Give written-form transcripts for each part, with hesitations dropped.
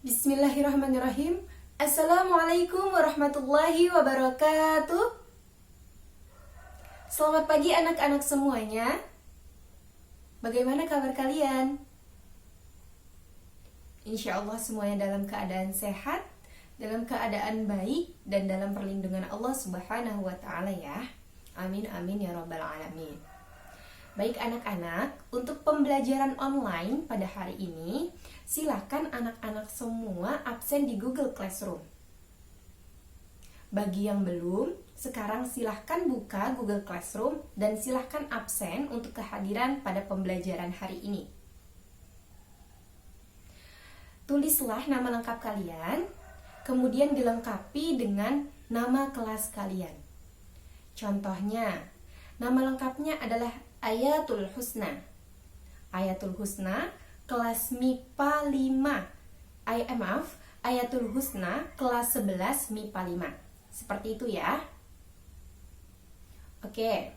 Bismillahirrahmanirrahim. Assalamualaikum warahmatullahi wabarakatuh. Selamat pagi anak-anak semuanya. Bagaimana kabar kalian? Insya Allah semuanya dalam keadaan sehat, dalam keadaan baik, dan dalam perlindungan Allah Subhanahu wa Ta'ala ya. Amin amin ya Rabbal alamin. Baik anak-anak, untuk pembelajaran online pada hari ini, silakan anak-anak semua absen di Google Classroom. Bagi yang belum, sekarang silahkan buka Google Classroom dan silahkan absen untuk kehadiran pada pembelajaran hari ini. Tulislah nama lengkap kalian, kemudian dilengkapi dengan nama kelas kalian. Contohnya, nama lengkapnya adalah Ayatul Husna. Ayatul Husna kelas MIPA 5. Ayatul Husna kelas 11 MIPA 5. Seperti itu ya. Oke.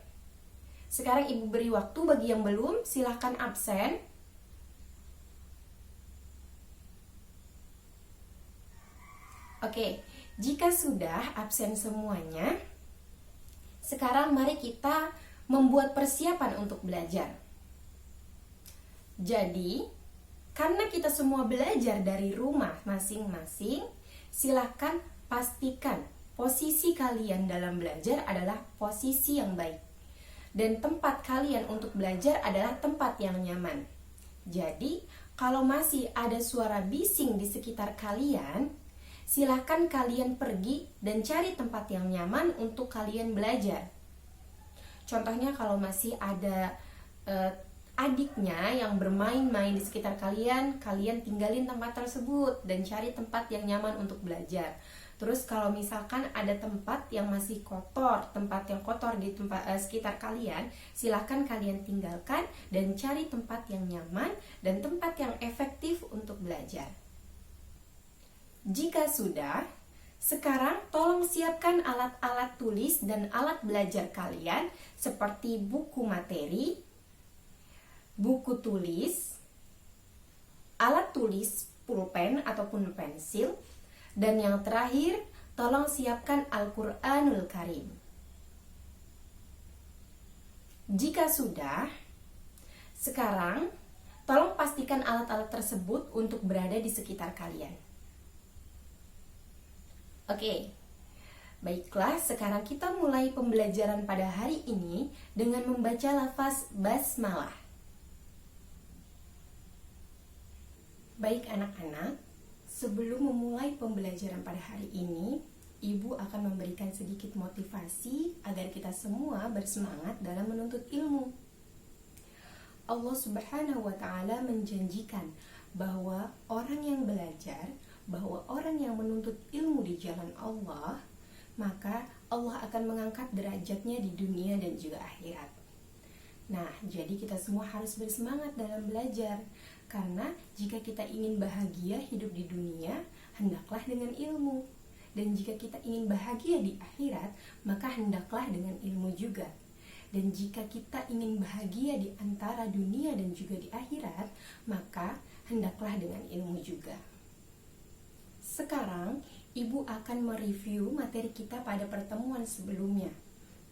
Sekarang Ibu beri waktu bagi yang belum, silahkan absen. Oke, jika sudah absen semuanya, sekarang mari kita membuat persiapan untuk belajar. Jadi, karena kita semua belajar dari rumah masing-masing, silakan pastikan posisi kalian dalam belajar adalah posisi yang baik. Dan tempat kalian untuk belajar adalah tempat yang nyaman. Jadi, kalau masih ada suara bising di sekitar kalian, silakan kalian pergi dan cari tempat yang nyaman untuk kalian belajar. Contohnya kalau masih ada adiknya yang bermain-main di sekitar kalian, kalian tinggalin tempat tersebut dan cari tempat yang nyaman untuk belajar. Terus kalau misalkan ada tempat yang masih kotor, tempat yang kotor di sekitar kalian, silahkan kalian tinggalkan dan cari tempat yang nyaman dan tempat yang efektif untuk belajar. Jika sudah, sekarang tolong siapkan alat-alat tulis dan alat belajar kalian seperti buku materi, buku tulis, alat tulis pulpen ataupun pensil, dan yang terakhir tolong siapkan Al-Quranul Karim. Jika sudah, sekarang tolong pastikan alat-alat tersebut untuk berada di sekitar kalian. Oke, baiklah, sekarang kita mulai pembelajaran pada hari ini dengan membaca lafaz basmalah. Baik anak-anak, sebelum memulai pembelajaran pada hari ini, Ibu akan memberikan sedikit motivasi agar kita semua bersemangat dalam menuntut ilmu. Allah Subhanahu wa Ta'ala menjanjikan bahwa orang yang belajar, bahwa orang yang menuntut ilmu di jalan Allah, maka Allah akan mengangkat derajatnya di dunia dan juga akhirat. Nah, jadi kita semua harus bersemangat dalam belajar, karena jika kita ingin bahagia hidup di dunia, hendaklah dengan ilmu. Dan jika kita ingin bahagia di akhirat, maka hendaklah dengan ilmu juga. Dan jika kita ingin bahagia di antara dunia dan juga di akhirat, maka hendaklah dengan ilmu juga. Sekarang, Ibu akan mereview materi kita pada pertemuan sebelumnya.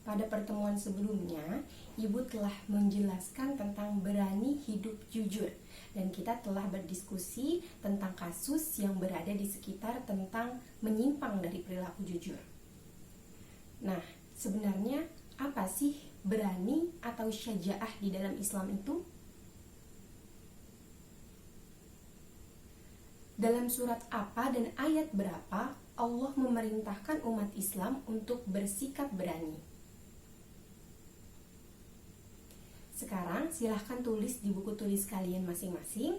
Pada pertemuan sebelumnya, Ibu telah menjelaskan tentang berani hidup jujur. Dan kita telah berdiskusi tentang kasus yang berada di sekitar tentang menyimpang dari perilaku jujur. Nah, sebenarnya apa sih berani atau syaja'ah di dalam Islam itu? Dalam surat apa dan ayat berapa Allah memerintahkan umat Islam untuk bersikap berani? Sekarang silahkan tulis di buku tulis kalian masing-masing.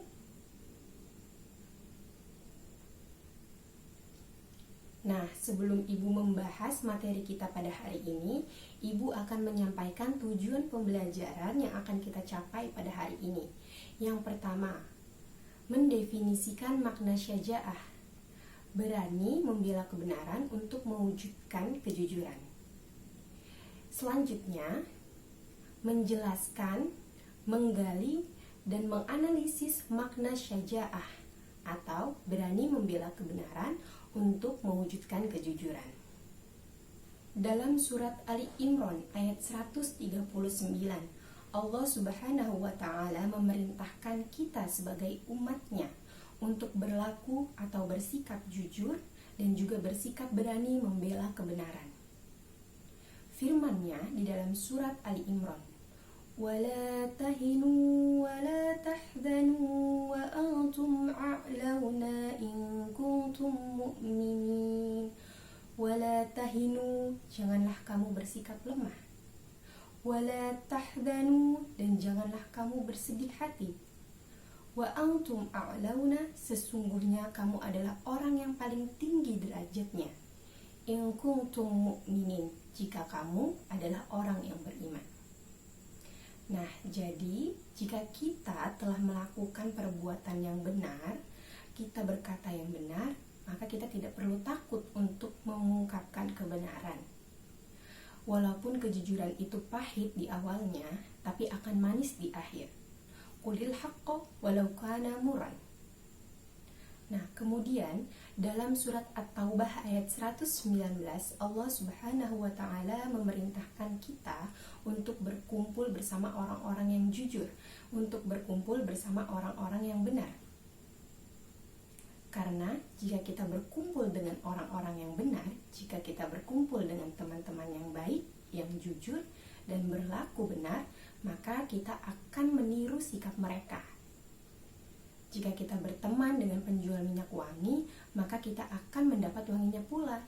Nah, sebelum Ibu membahas materi kita pada hari ini, Ibu akan menyampaikan tujuan pembelajaran yang akan kita capai pada hari ini. Yang pertama, mendefinisikan makna syaja'ah, berani membela kebenaran untuk mewujudkan kejujuran. Selanjutnya, menjelaskan, menggali, dan menganalisis makna syaja'ah, atau berani membela kebenaran untuk mewujudkan kejujuran. Dalam surat Ali Imran ayat 139, Allah Subhanahu wa Ta'ala memerintahkan kita sebagai umatnya untuk berlaku atau bersikap jujur dan juga bersikap berani membela kebenaran. Firman-Nya di dalam surat Ali Imran, وَلَا تَهِنُوا وَلَا تَحْزَنُوا وَأَنْتُمْ أَعْلَوْنَ إِنْ كُنْتُمْ مُؤْمِنِينَ. وَلَا تَهِنُوا, janganlah kamu bersikap lemah. وَلَا تَحْزَنُوا, dan janganlah kamu bersedih hati. وَأَنْتُمْ أَعْلَوْنَ, sesungguhnya kamu adalah orang yang paling tinggi derajatnya. إِنْ كُنْتُمْ مُؤْمِنِينَ, jika kamu adalah orang yang beriman. Nah, jadi jika kita telah melakukan perbuatan yang benar, kita berkata yang benar, maka kita tidak perlu takut untuk mengungkapkan kebenaran. Walaupun kejujuran itu pahit di awalnya, tapi akan manis di akhir. Qulil haqqo walau kana murran. Nah, kemudian dalam surat At-Taubah ayat 119, Allah Subhanahu wa Ta'ala memerintahkan kita untuk berkumpul bersama orang-orang yang jujur, untuk berkumpul bersama orang-orang yang benar. Karena jika kita berkumpul dengan orang-orang yang benar, jika kita berkumpul dengan teman-teman yang baik, yang jujur dan berlaku benar, maka kita akan meniru sikap mereka. Jika kita berteman dengan penjual minyak wangi, maka kita akan mendapat wanginya pula.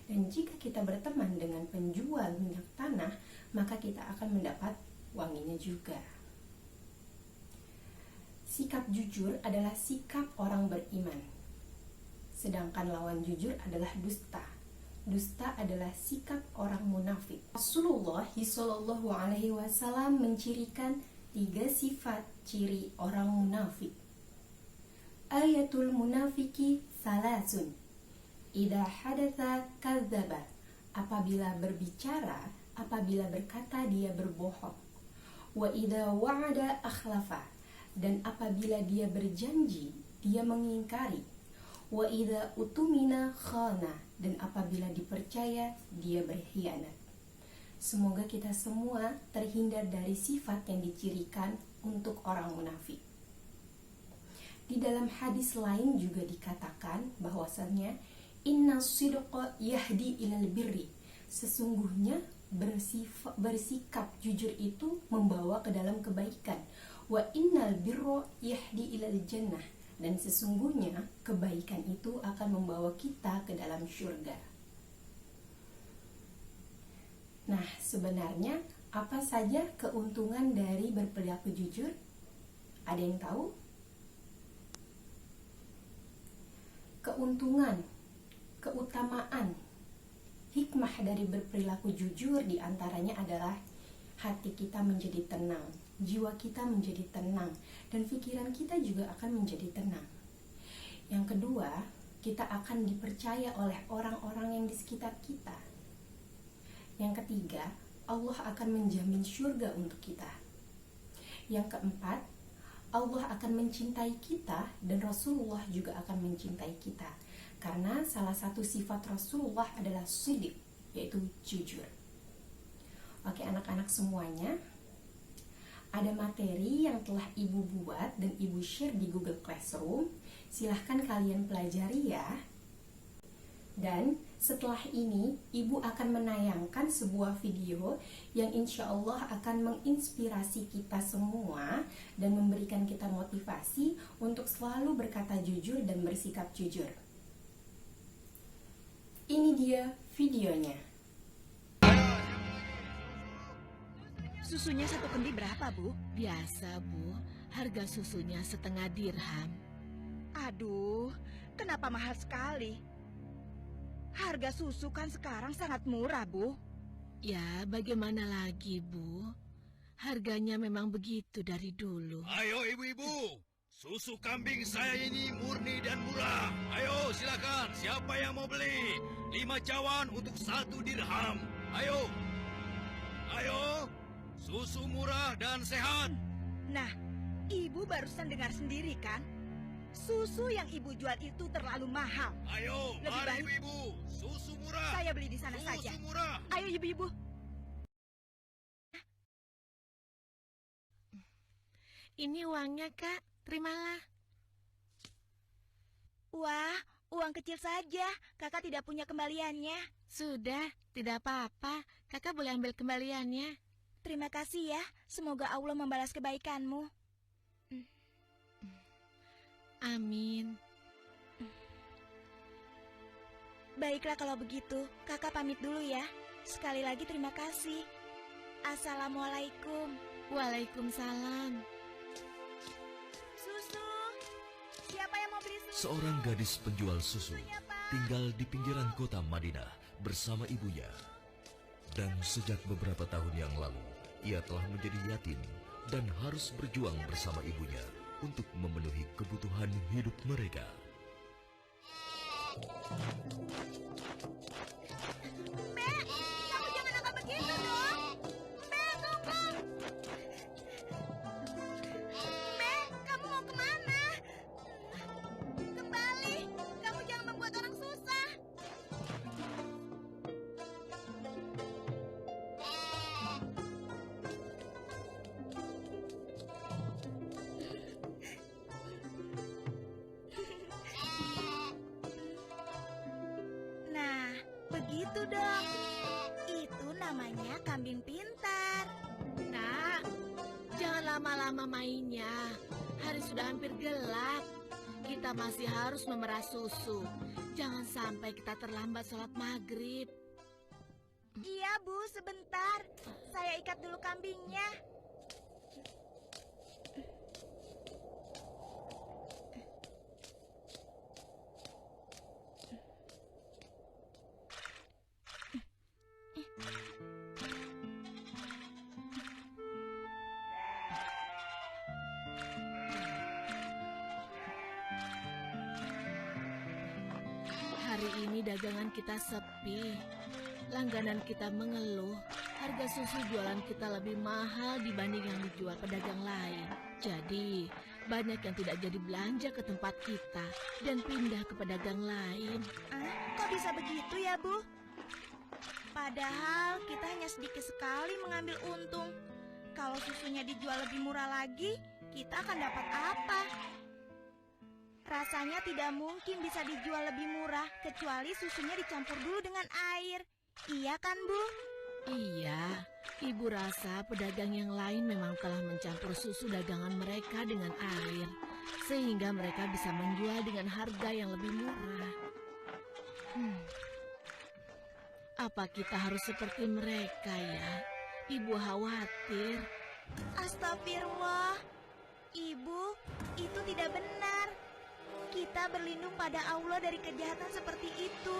Dan jika kita berteman dengan penjual minyak tanah, maka kita akan mendapat wanginya juga. Sikap jujur adalah sikap orang beriman. Sedangkan lawan jujur adalah dusta. Dusta adalah sikap orang munafik. Rasulullah SAW mencirikan 3 sifat ciri orang munafik. Ayatul munafiki salasun. Idza hadatsa kadzdzaba. Apabila berbicara, apabila berkata dia berbohong. Wa idza wa'ada akhlafa. Dan apabila dia berjanji, dia mengingkari. Wa idza utumina khana. Dan apabila dipercaya, dia berkhianat. Semoga kita semua terhindar dari sifat yang dicirikan untuk orang munafik. Di dalam hadis lain juga dikatakan bahwasannya inna sidqa yahdi ilal birri. Sesungguhnya bersikap jujur itu membawa ke dalam kebaikan. Wa innal birra yahdi ilal jannah. Dan sesungguhnya kebaikan itu akan membawa kita ke dalam syurga. Nah, sebenarnya apa saja keuntungan dari berperilaku jujur? Ada yang tahu? Keuntungan, keutamaan, hikmah dari berperilaku jujur diantaranya adalah hati kita menjadi tenang, jiwa kita menjadi tenang, dan pikiran kita juga akan menjadi tenang. Yang kedua, kita akan dipercaya oleh orang-orang yang di sekitar kita. Yang ketiga, Allah akan menjamin surga untuk kita. Yang keempat, Allah akan mencintai kita dan Rasulullah juga akan mencintai kita. Karena salah satu sifat Rasulullah adalah shidiq, yaitu jujur. Oke anak-anak semuanya, ada materi yang telah Ibu buat dan Ibu share di Google Classroom. Silahkan kalian pelajari ya. Dan setelah ini Ibu akan menayangkan sebuah video yang insya Allah akan menginspirasi kita semua dan memberikan kita motivasi untuk selalu berkata jujur dan bersikap jujur. Ini dia videonya. Susunya 1 kendi berapa, Bu? Biasa, Bu. Harga susunya 1/2 dirham. Aduh, kenapa mahal sekali? Harga susu kan sekarang sangat murah, Bu. Ya, bagaimana lagi, Bu? Harganya memang begitu dari dulu. Ayo ibu-ibu, susu kambing saya ini murni dan murah. Ayo silakan, siapa yang mau beli? 5 cawan untuk 1 dirham. Ayo, ayo, susu murah dan sehat. Nah, Ibu barusan dengar sendiri kan? Susu yang ibu jual itu terlalu mahal. Ayo, Lebih mari baik- ibu-ibu. Susu murah. Saya beli di sana Susu saja. murah. Ayo ibu-ibu. Ini uangnya, Kak. Terimalah. Wah, uang kecil saja. Kakak tidak punya kembaliannya. Sudah, tidak apa-apa. Kakak boleh ambil kembaliannya. Terima kasih ya. Semoga Allah membalas kebaikanmu. Amin. Baiklah kalau begitu, kakak pamit dulu ya. Sekali lagi terima kasih. Assalamualaikum. Waalaikumsalam. Susu. Siapa yang mau beli susu? Seorang gadis penjual susu Susunya, Pak. tinggal di pinggiran kota Madinah bersama ibunya. Dan sejak beberapa tahun yang lalu, ia telah menjadi yatim dan harus berjuang bersama ibunya untuk memenuhi kebutuhan hidup mereka. Mbak, kamu jangan nakal begitu dong. Mbak, tunggu. Mbak, kamu mau kemana? Kembali, kamu jangan membuat orang susah. Nah, begitu dong. Itu namanya kambing pintar. Nak, jangan lama-lama mainnya. Hari sudah hampir gelap. Kita masih harus memerah susu. Jangan sampai kita terlambat sholat maghrib. Iya, Bu, sebentar. Saya ikat dulu kambingnya. Hari ini dagangan kita sepi. Langganan kita mengeluh. Harga susu jualan kita lebih mahal dibanding yang dijual pedagang lain. Jadi, banyak yang tidak jadi belanja ke tempat kita dan pindah ke pedagang lain. Kok bisa begitu ya, Bu? Padahal kita hanya sedikit sekali mengambil untung. Kalau susunya dijual lebih murah lagi, kita akan dapat apa? Rasanya tidak mungkin bisa dijual lebih murah kecuali susunya dicampur dulu dengan air. Iya kan, Bu? Iya, ibu rasa pedagang yang lain memang telah mencampur susu dagangan mereka dengan air, sehingga mereka bisa menjual dengan harga yang lebih murah. Apa kita harus seperti mereka ya? Ibu khawatir. Astagfirullah. Ibu, itu tidak benar. Kita berlindung pada Allah dari kejahatan seperti itu.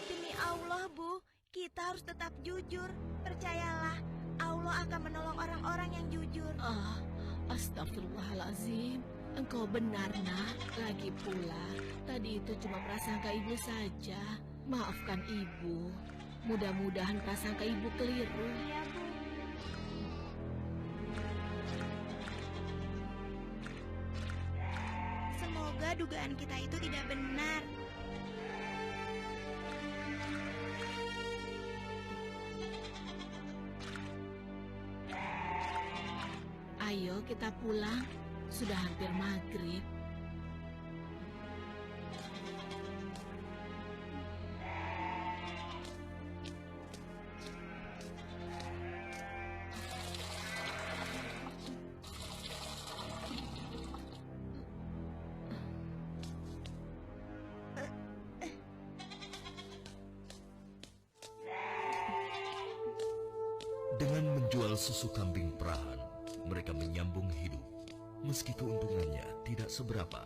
Demi Allah, Bu, kita harus tetap jujur. Percayalah, Allah akan menolong orang-orang yang jujur. Astagfirullahalazim. Engkau benar, Nak. Lagi pula, tadi itu cuma prasangka ibu saja. Maafkan ibu. Mudah-mudahan prasangka ibu keliru. Iya, Bu. Semoga dugaan kita itu tidak benar. Ayo kita pulang. Sudah hampir maghrib. Dengan menjual susu kambing perahan, mereka menyambung hidup, meski keuntungannya tidak seberapa.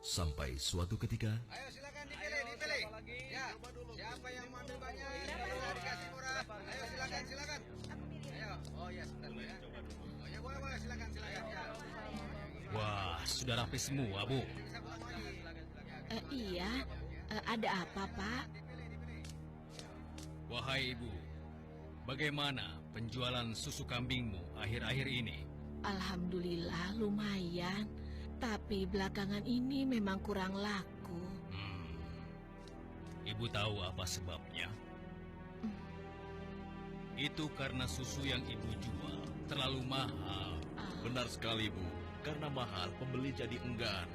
Sampai suatu ketika, Ayo silakan dipilih. Ya, siapa yang mau ambil banyak? Bisa dikasih murah. Ayo silakan. Ayo. Oh ya, sebentar Bu ya. Oh ya, boleh silakan ya. Wah, sudah rapi semua, Bu. Iya, ada apa, Pak? Wahai Ibu, bagaimana penjualan susu kambingmu akhir-akhir ini? Alhamdulillah lumayan. Tapi belakangan ini memang kurang laku. Ibu tahu apa sebabnya? Itu karena susu yang ibu jual terlalu mahal. Benar sekali, Bu. Karena mahal, pembeli jadi enggan.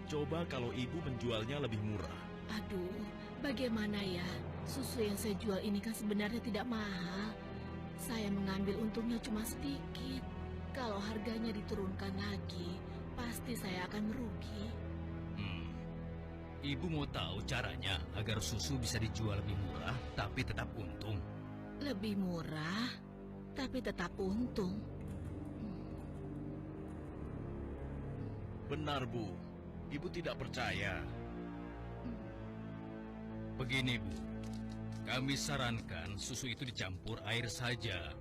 Coba kalau ibu menjualnya lebih murah. Aduh, bagaimana ya? Susu yang saya jual ini kan sebenarnya tidak mahal. Saya mengambil untungnya cuma sedikit. Kalau harganya diturunkan lagi, pasti saya akan merugi. Ibu mau tahu caranya agar susu bisa dijual lebih murah tapi tetap untung. Lebih murah, tapi tetap untung. Benar, Bu. Ibu tidak percaya. Begini, Bu. Kami sarankan susu itu dicampur air saja.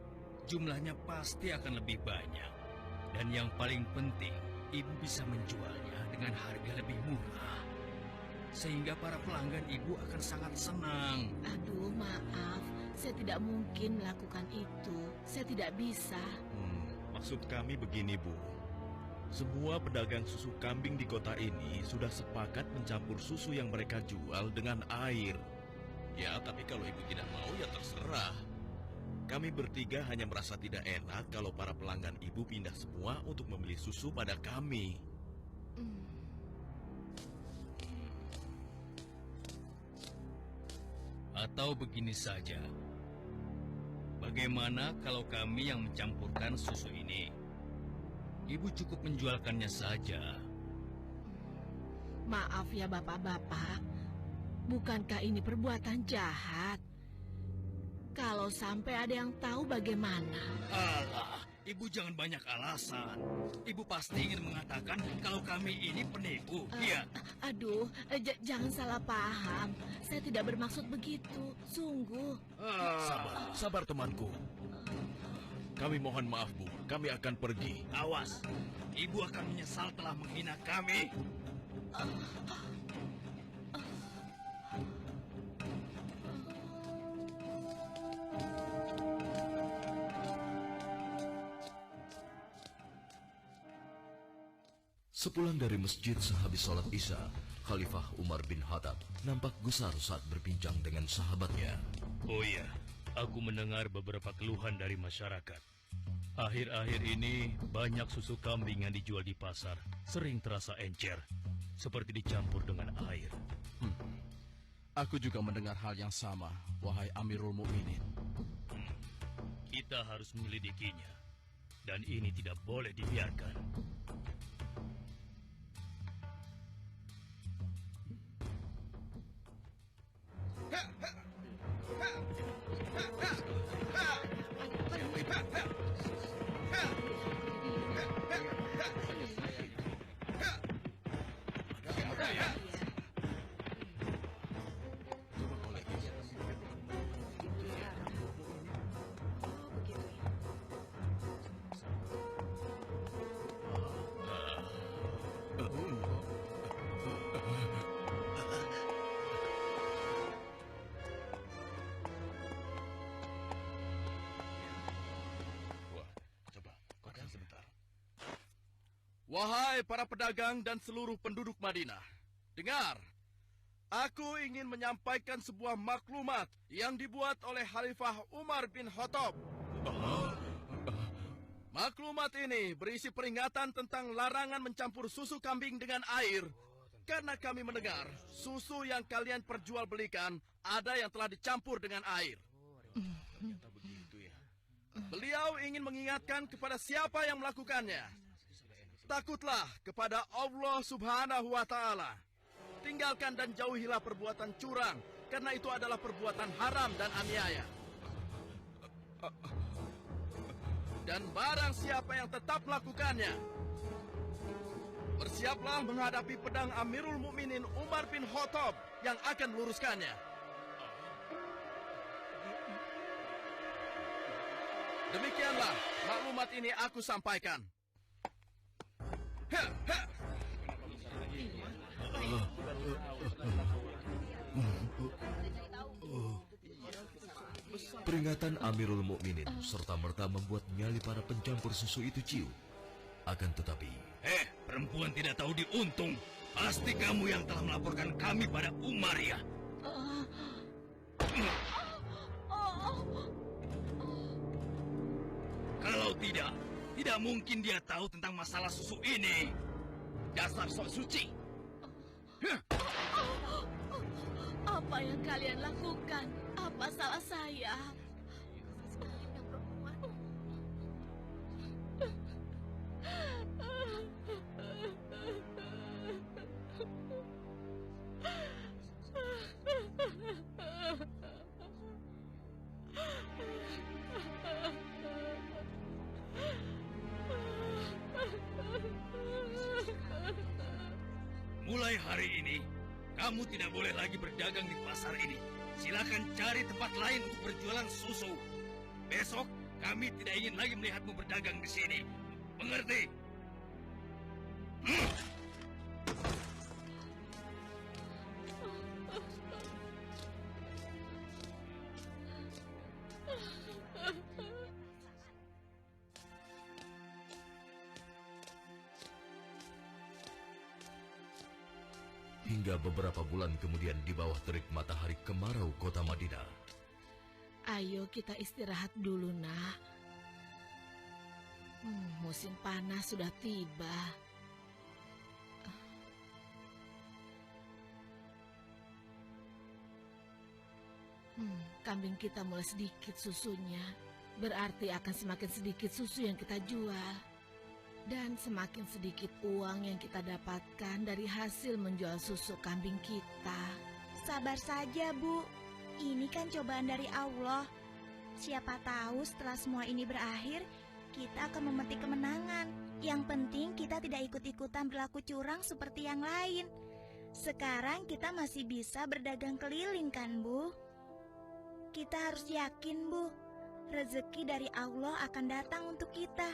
Jumlahnya pasti akan lebih banyak. Dan yang paling penting, ibu bisa menjualnya dengan harga lebih murah. Sehingga para pelanggan ibu akan sangat senang. Aduh, maaf. Saya tidak mungkin melakukan itu. Saya tidak bisa. Maksud kami begini, Bu. Semua pedagang susu kambing di kota ini sudah sepakat mencampur susu yang mereka jual dengan air. Ya, tapi kalau ibu tidak mau, ya terserah. Kami bertiga hanya merasa tidak enak kalau para pelanggan ibu pindah semua untuk membeli susu pada kami. Atau begini saja. Bagaimana kalau kami yang mencampurkan susu ini? Ibu cukup menjualkannya saja. Maaf ya bapak-bapak. Bukankah ini perbuatan jahat? Kalau sampai ada yang tahu bagaimana? Alah, ibu jangan banyak alasan. Ibu pasti ingin mengatakan kalau kami ini penipu, iya? Aduh, jangan salah paham. Saya tidak bermaksud begitu, sungguh. Sabar temanku. Kami mohon maaf, Bu. Kami akan pergi. Awas, ibu akan menyesal telah menghina kami. Sepulang dari masjid sehabis sholat Isya, Khalifah Umar bin Khattab nampak gusar saat berbincang dengan sahabatnya. Oh iya, aku mendengar beberapa keluhan dari masyarakat. Akhir-akhir ini banyak susu kambing yang dijual di pasar sering terasa encer, seperti dicampur dengan air. Aku juga mendengar hal yang sama, wahai Amirul Mukminin. Kita harus menyelidikinya, dan ini tidak boleh dibiarkan. Wahai para pedagang dan seluruh penduduk Madinah, dengar. Aku ingin menyampaikan sebuah maklumat yang dibuat oleh Khalifah Umar bin Khattab. Maklumat ini berisi peringatan tentang larangan mencampur susu kambing dengan air. Karena kami mendengar susu yang kalian perjualbelikan ada yang telah dicampur dengan air. Beliau ingin mengingatkan kepada siapa yang melakukannya. Takutlah kepada Allah Subhanahu wa Ta'ala. Tinggalkan dan jauhilah perbuatan curang, karena itu adalah perbuatan haram dan aniaya. Dan barang siapa yang tetap melakukannya, bersiaplah menghadapi pedang Amirul Mukminin Umar bin Khattab yang akan meluruskannya. Demikianlah maklumat ini aku sampaikan. Peringatan Amirul Mukminin serta merta membuat nyali para pencampur susu itu ciut. Akan tetapi, Perempuan tidak tahu diuntung. Pasti kamu yang telah melaporkan kami pada Umaria. Kalau tidak mungkin dia tahu tentang masalah susu ini. Dasar sok suci. Apa yang kalian lakukan? Apa salah saya? Mulai hari ini, kamu tidak boleh lagi berdagang di pasar ini. Silakan cari tempat lain untuk berjualan susu. Besok, kami tidak ingin lagi melihatmu berdagang di sini. Mengerti? Hingga beberapa bulan kemudian di bawah terik matahari kemarau kota Madinah. Ayo kita istirahat dulu, nak. Musim panas sudah tiba. Kambing kita mulai sedikit susunya. Berarti akan semakin sedikit susu yang kita jual. Dan semakin sedikit uang yang kita dapatkan dari hasil menjual susu kambing kita. Sabar saja, Bu. Ini kan cobaan dari Allah. Siapa tahu setelah semua ini berakhir, kita akan memetik kemenangan. Yang penting kita tidak ikut-ikutan berlaku curang seperti yang lain. Sekarang kita masih bisa berdagang keliling kan, Bu? Kita harus yakin, Bu. Rezeki dari Allah akan datang untuk kita.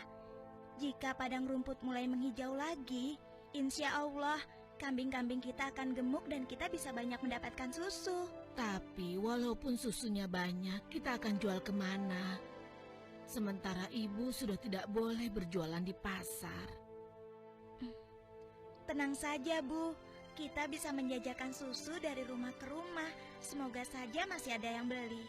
Jika padang rumput mulai menghijau lagi, insya Allah kambing-kambing kita akan gemuk dan kita bisa banyak mendapatkan susu. Tapi walaupun susunya banyak, kita akan jual kemana? Sementara ibu sudah tidak boleh berjualan di pasar. Tenang saja, Bu. Kita bisa menjajakan susu dari rumah ke rumah. Semoga saja masih ada yang beli.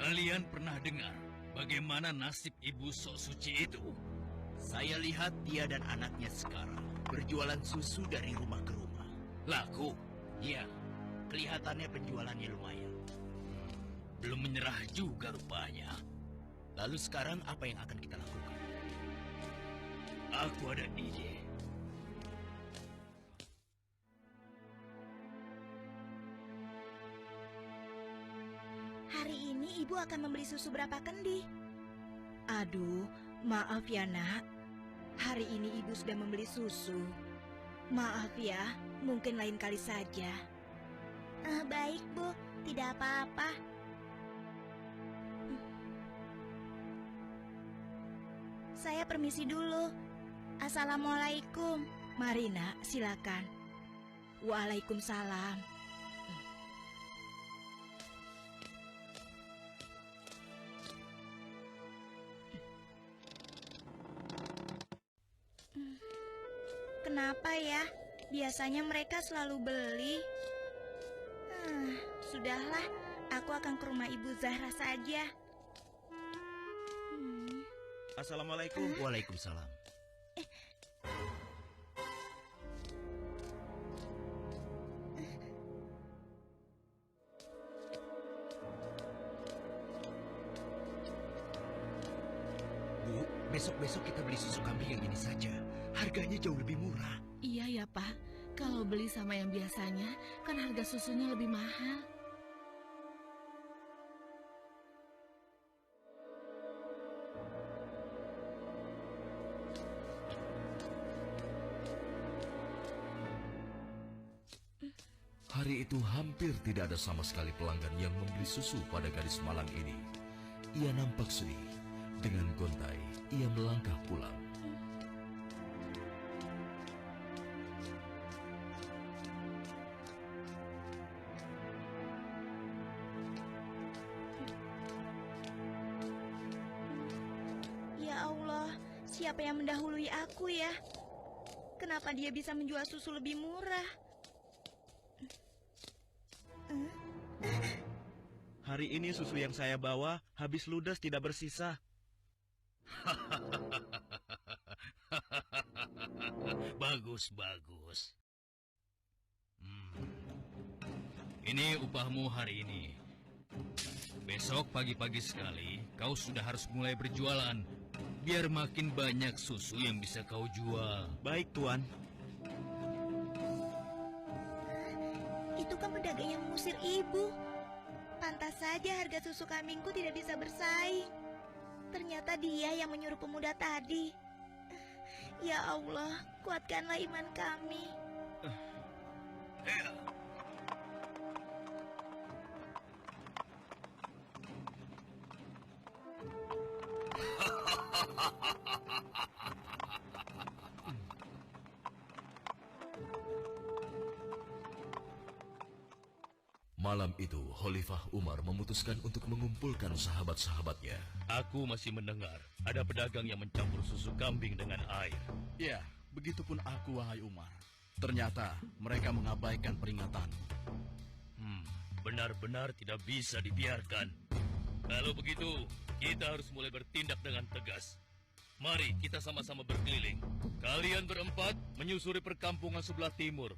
Kalian pernah dengar bagaimana nasib ibu sok suci itu? Saya lihat dia dan anaknya sekarang berjualan susu dari rumah ke rumah. Laku? Ya, kelihatannya penjualannya lumayan. Belum menyerah juga rupanya. Lalu sekarang apa yang akan kita lakukan? Aku ada ide. Hari ini ibu akan membeli susu berapa kendi? Aduh, maaf ya nak. Hari ini ibu sudah membeli susu. Maaf ya, mungkin lain kali saja. Baik, Bu. Tidak apa-apa. Saya permisi dulu. Assalamualaikum. Mari nak, silakan. Waalaikumsalam. Kenapa ya? Biasanya mereka selalu beli. Sudahlah, aku akan ke rumah Ibu Zahra saja. Assalamualaikum. Waalaikumsalam. Bu, besok-besok kita beli susu kambing yang ini saja. Harganya jauh lebih murah. Iya ya, Pak. Kalau beli sama yang biasanya, kan harga susunya lebih mahal. Hari itu hampir tidak ada sama sekali pelanggan yang membeli susu pada gadis malang ini. Ia nampak sedih. Dengan gontai, ia melangkah pulang. siapa yang mendahului aku ya? Kenapa dia bisa menjual susu lebih murah? Hari ini susu yang saya bawa habis ludes tidak bersisa. Bagus, bagus. Ini upahmu hari ini. Besok pagi-pagi sekali, kau sudah harus mulai berjualan. Biar makin banyak susu yang bisa kau jual. Baik, Tuan. Itu kan pedagang yang mengusir ibu. Pantas saja harga susu kambingku tidak bisa bersaing. Ternyata dia yang menyuruh pemuda tadi. Ya Allah, kuatkanlah iman kami. Malam itu, Khalifah Umar memutuskan untuk mengumpulkan sahabat-sahabatnya. Aku masih mendengar ada pedagang yang mencampur susu kambing dengan air. Ya, begitupun aku, wahai Umar. Ternyata mereka mengabaikan peringatan. Benar-benar tidak bisa dibiarkan. Kalau begitu, kita harus mulai bertindak dengan tegas. Mari kita sama-sama berkeliling. Kalian berempat menyusuri perkampungan sebelah timur.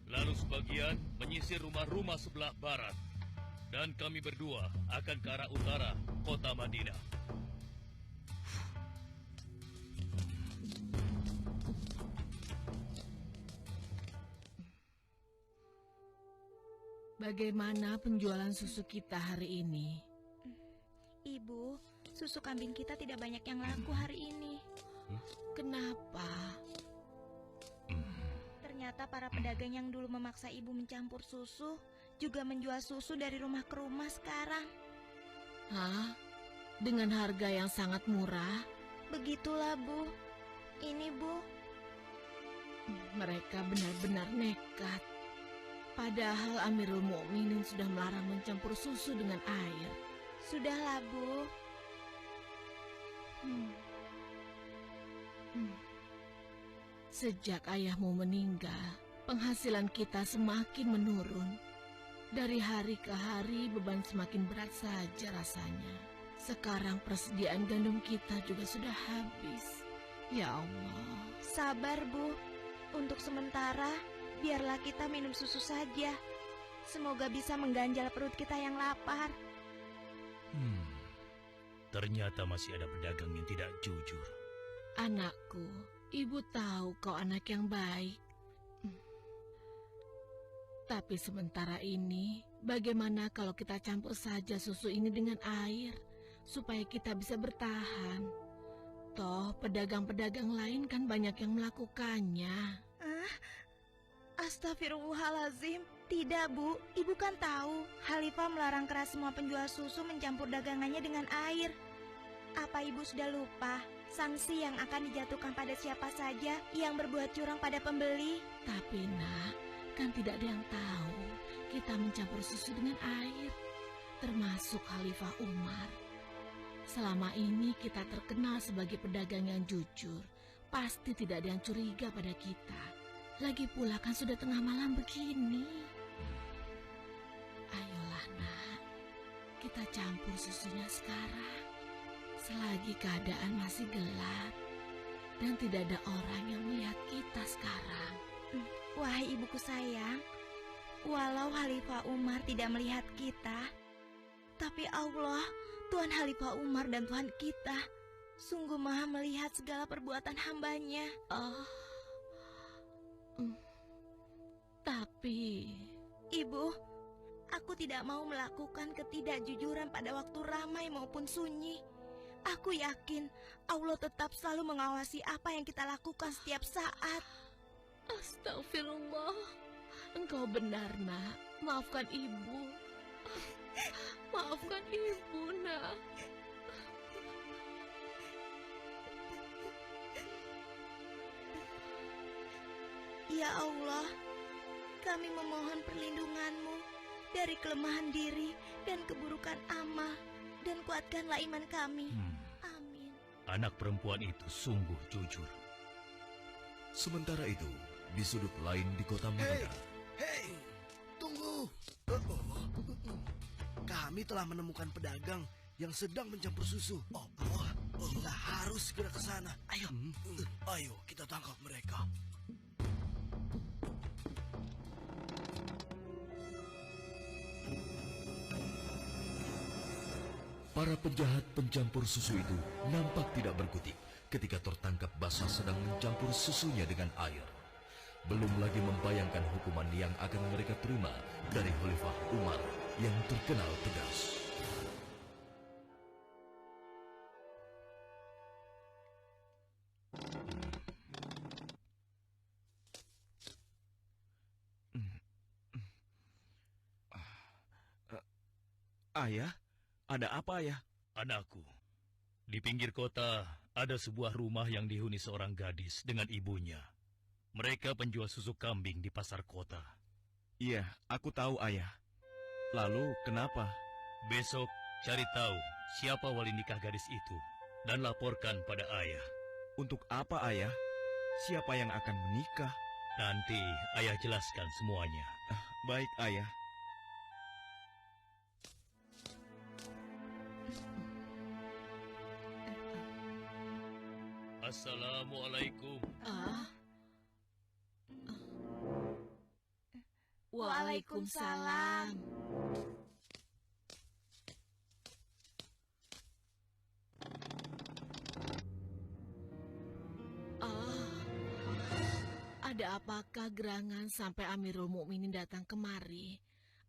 Lalu sebagian menyisir rumah-rumah sebelah barat. Dan kami berdua akan ke arah utara, kota Madinah. Bagaimana penjualan susu kita hari ini? Ibu, susu kambing kita tidak banyak yang laku hari ini. Kenapa? Ternyata para pedagang yang dulu memaksa ibu mencampur susu juga menjual susu dari rumah ke rumah sekarang. Hah? Dengan harga yang sangat murah? Begitulah, Bu. Ini, Bu. Mereka benar-benar nekat. Padahal Amirul Mukminin sudah melarang mencampur susu dengan air. Sudahlah, Bu. Sejak ayahmu meninggal, penghasilan kita semakin menurun. Dari hari ke hari beban semakin berat saja rasanya. Sekarang persediaan gandum kita juga sudah habis. Ya Allah. Sabar, Bu. Untuk sementara, biarlah kita minum susu saja. Semoga bisa mengganjal perut kita yang lapar. Ternyata masih ada pedagang yang tidak jujur. Anakku, ibu tahu kau anak yang baik. Tapi sementara ini, bagaimana kalau kita campur saja susu ini dengan air, supaya kita bisa bertahan? Toh, pedagang-pedagang lain kan banyak yang melakukannya. Astagfirullahalazim. Tidak, Bu. Ibu kan tahu, Khalifah melarang keras semua penjual susu mencampur dagangannya dengan air. Apa ibu sudah lupa sanksi yang akan dijatuhkan pada siapa saja yang berbuat curang pada pembeli? Tapi nak, kan tidak ada yang tahu kita mencampur susu dengan air, termasuk Khalifah Umar. Selama ini kita terkenal sebagai pedagang yang jujur. Pasti tidak ada yang curiga pada kita. Lagi pula kan sudah tengah malam begini. Ayolah nak, kita campur susunya sekarang. Selagi keadaan masih gelap dan tidak ada orang yang melihat kita sekarang. Wahai ibuku sayang, walau Khalifah Umar tidak melihat kita, tapi Allah, Tuhan Khalifah Umar dan Tuhan kita, sungguh maha melihat segala perbuatan hambanya. Tapi Ibu, aku tidak mau melakukan ketidakjujuran pada waktu ramai maupun sunyi. Aku yakin Allah tetap selalu mengawasi apa yang kita lakukan setiap saat. Astagfirullah, engkau benar nak. Maafkan ibu. Maafkan ibu nak. Ya Allah, kami memohon perlindungan-Mu dari kelemahan diri dan keburukan amal, dan kuatkanlah iman kami. Amin. Anak perempuan itu sungguh jujur. Sementara itu, di sudut lain di kota Madinah, Hei, tunggu. Kami telah menemukan pedagang yang sedang mencampur susu. Kita harus segera ke sana. Ayo kita tangkap mereka. para penjahat pencampur susu itu nampak tidak berkutik ketika tertangkap basah sedang mencampur susunya dengan air. Belum lagi membayangkan hukuman yang akan mereka terima dari Khalifah Umar yang terkenal tegas. Ayah, ada apa ayah? Anakku, di pinggir kota ada sebuah rumah yang dihuni seorang gadis dengan ibunya. Mereka penjual susu kambing di pasar kota. Iya, aku tahu ayah. Lalu kenapa? Besok cari tahu siapa wali nikah gadis itu dan laporkan pada ayah. Untuk apa ayah? Siapa yang akan menikah? Nanti ayah jelaskan semuanya. Baik ayah. Assalamualaikum. Waalaikumsalam. Ada apakah gerangan sampai Amirul Mukminin datang kemari?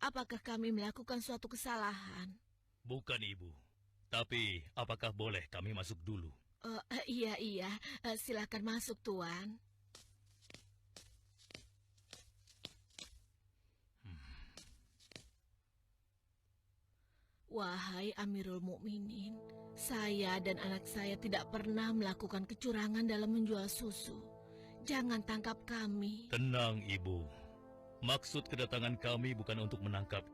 Apakah kami melakukan suatu kesalahan? Bukan, Ibu. Tapi apakah boleh kami masuk dulu? Iya, silakan masuk, Tuan. Wahai Amirul Mukminin, saya dan anak saya tidak pernah melakukan kecurangan dalam menjual susu. Jangan tangkap kami. Tenang, Ibu. Maksud kedatangan kami bukan untuk menangkap,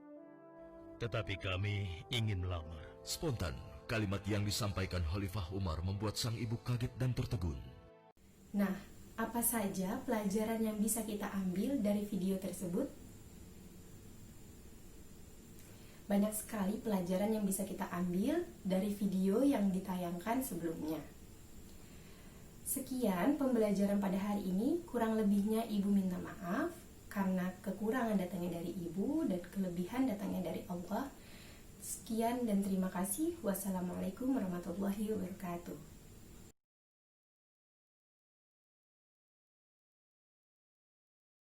tetapi kami ingin melamar. Spontan, kalimat yang disampaikan Khalifah Umar membuat sang ibu kaget dan tertegun. Nah, apa saja pelajaran yang bisa kita ambil dari video tersebut? Banyak sekali pelajaran yang bisa kita ambil dari video yang ditayangkan sebelumnya. Sekian pembelajaran pada hari ini, kurang lebihnya Ibu minta maaf karena kekurangan datangnya dari Ibu dan kelebihan datangnya dari Allah. Sekian dan terima kasih. Wassalamualaikum warahmatullahi wabarakatuh.